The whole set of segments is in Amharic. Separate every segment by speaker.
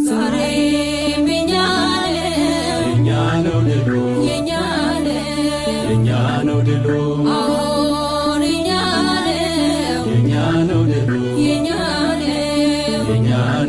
Speaker 1: ዛሬም የኛ ነው ድሉ የኛ ነው ድሉ አሁን የኛ ነው ድሉ የኛ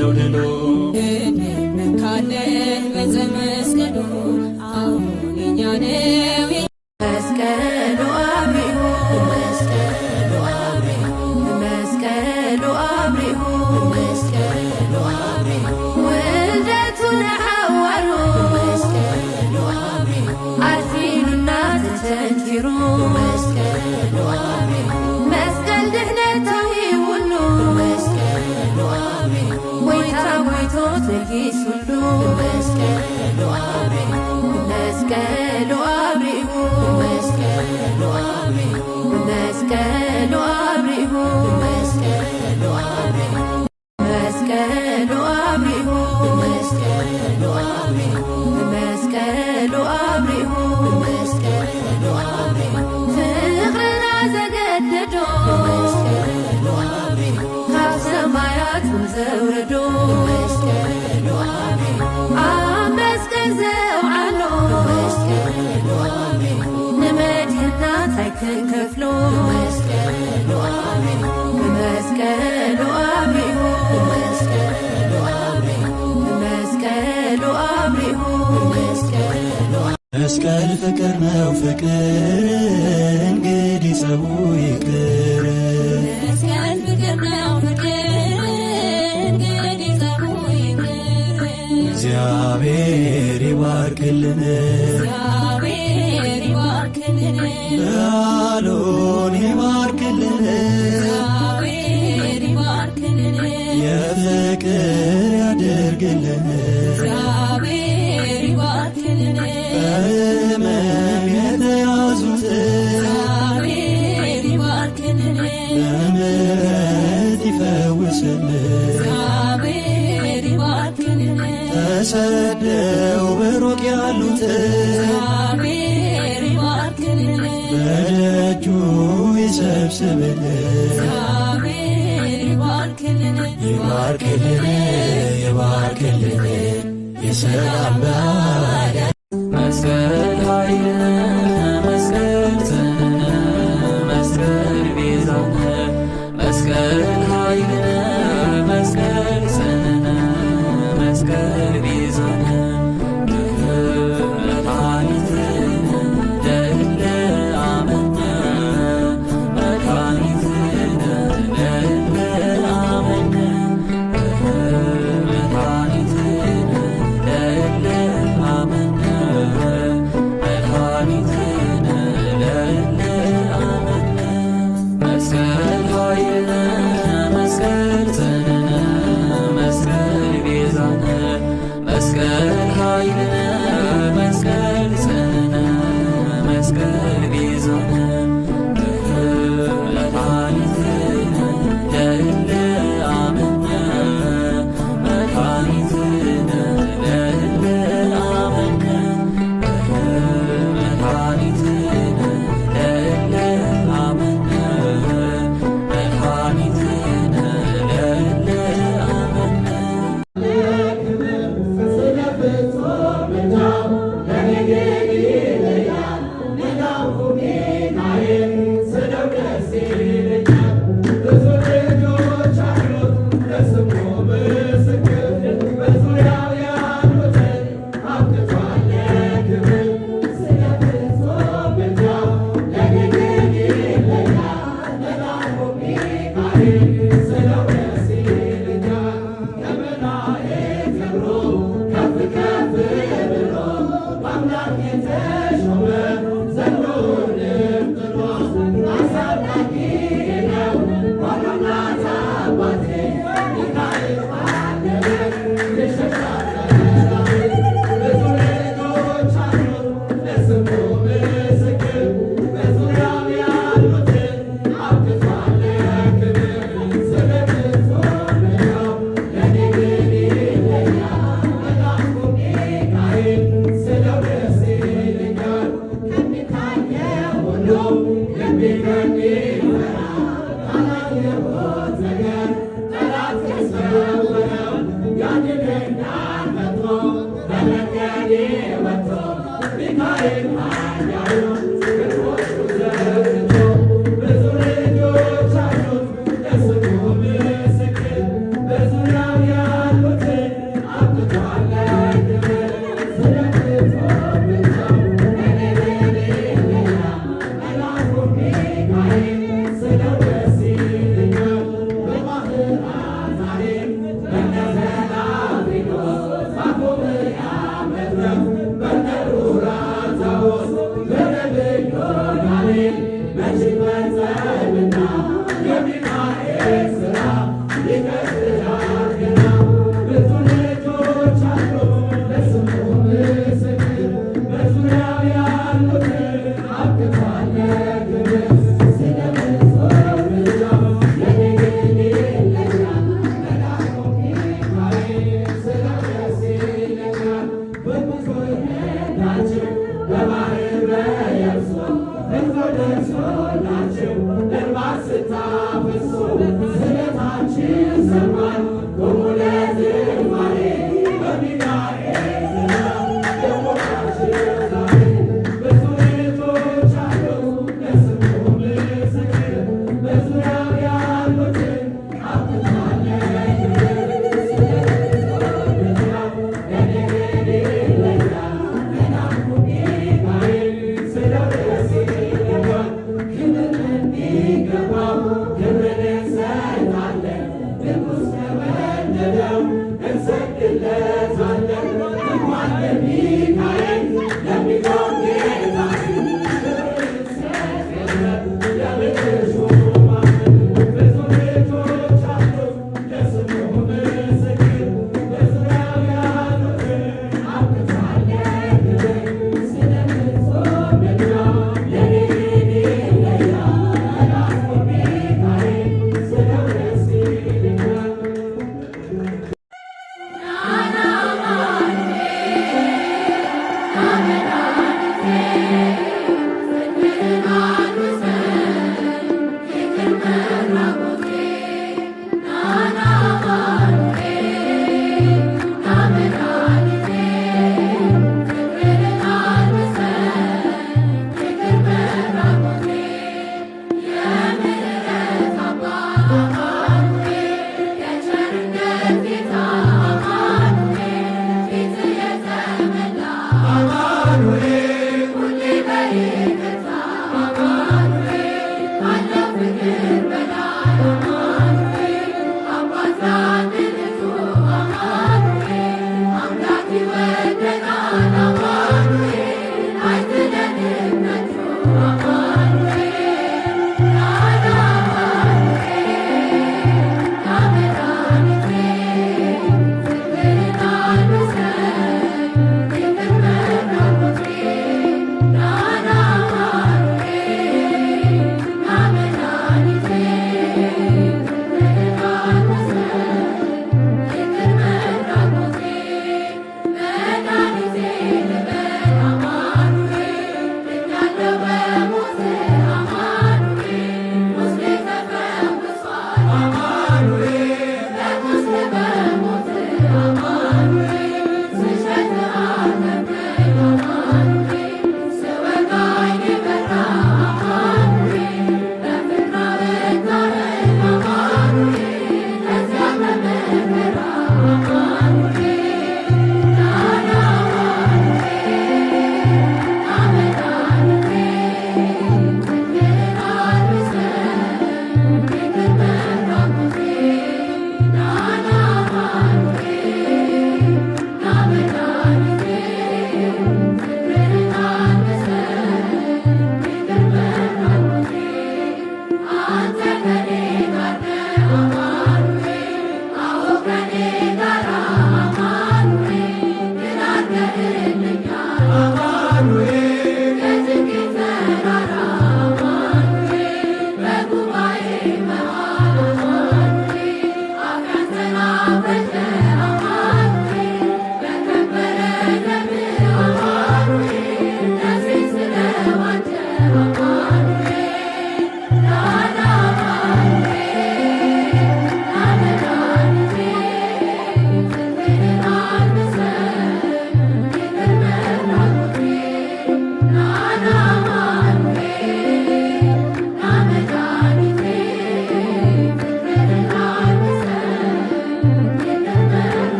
Speaker 1: ነው ድሉ እንመካለን በዘመስቀሉ አሁን የኛ ነው መስቀሉ አብሪሁ መስቀሉ አብሪሁ መስቀሉ አብሪሁ መስቀሉ አብሪሁ ውልደቱን ሐዋሩ መስቀሉ አብሪሁ አርፊኑና ተቸንኪሩ መስቀሉ አብሪሁ መስቀል ድህነታዊ ሁሉ መስቀሉ አብሪሁ ወይታ ወይቶ ትርጊስ ሁሉ መስቀሉ አብሪሁ መስቀሉ አብሪሁ መስቀሉ አብሪሁ መስቀሉ አብሪሁ መስቀሉ አብሪሁ መስቀሉ አብሪሁ መስቀሉ አብሪሁ መስቀሉ አብሪሁ መስቀሉ አብሪሁ ፍቅርና ዘገደዶ መስቀሉ አብሪሁ ካብ ሰማያት ዘውረዶ መስቀሉ አብሪሁ ኣብ መስቀል ዘውዓሎ መስቀሉ አብሪሁ ንመድህና ታይክንከፍሎ መስቀሉ አብሪሁ መስቀሉ አብሪሁ መስቀሉ አብሪሁ መስቀሉ አብሪሁ መስቀሉ መስቀል ፍቅር ነው ፍቅር እንግዲህ ጸቡ ይቅር መስቀል ፍቅር ነው ፍቅር እንግዲህ ጸቡ ይቅር እግዚአብሔር ይባርክልን እግዚአብሔር ይባርክልን በዓሉን ይባርክልን እግዚአብሔር ይባርክልን የፍቅር ያድርግልን እግዚአብሔር ይባርክልን በሕመም የተያዙት እግዚአብሔር ይባርክልን በምሕረት ይፈውስልን እግዚአብሔር ይባርክልን ተሰደው በሩቅ ያሉት እግዚአብሔር ይባርክልን በደጁ ይሰብስብልን እግዚአብሔር ይባርክልን ይባርክልን ይባርክልን የሰላም ባዳ መስቀል ኃይልነ መስቀል ጽንዕነ መስቀል ቤዛነ መስቀል ኃይልነ መስቀል ጽንዕነ መስቀል ቤዛነ መድኃኒትነ ለእለ አመነ መድኃኒትነ ለእለ አመነ መድኃኒትነ ለእለ አመነ
Speaker 2: እንሰግድለት